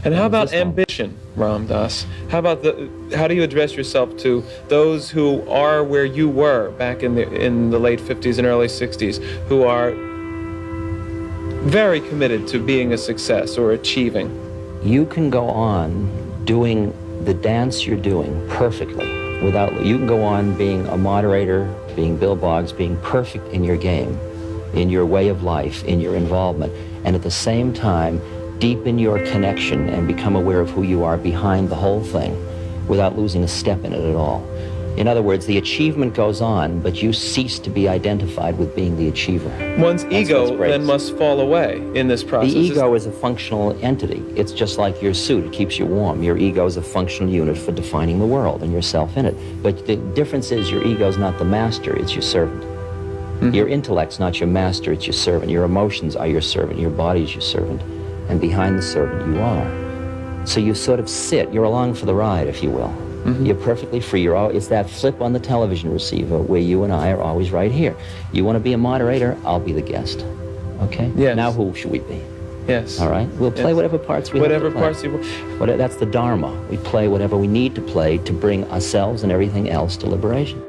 And how about This one. ambition, Ram Dass? How do you address yourself to those who are where you were back in the late 50s and early 60s, who are very committed to being a success or achieving? You can go on doing the dance you're doing perfectly you can go on being a moderator, being Bill Boggs, being perfect in your game, in your way of life, in your involvement, and at the same time deepen your connection and become aware of who you are behind the whole thing without losing a step in it at all. In other words, the achievement goes on, but you cease to be identified with being the achiever. One's That's ego what's great. then must fall away in this process. The ego is a functional entity. It's just like your suit. It keeps you warm. Your ego is a functional unit for defining the world and yourself in it. But the difference is your ego is not the master, it's your servant. Mm-hmm. Your intellect's not your master, it's your servant. Your emotions are your servant. Your body is your servant. And behind the servant you are. So you sort of sit. You're along for the ride, if you will. Mm-hmm. You're perfectly free. It's that flip on the television receiver where you and I are always right here. You want to be a moderator? I'll be the guest. Okay? Yes. Now who should we be? Yes. All right? We'll play whatever parts we whatever have to play. Parts you want. That's the Dharma. We play whatever we need to play to bring ourselves and everything else to liberation.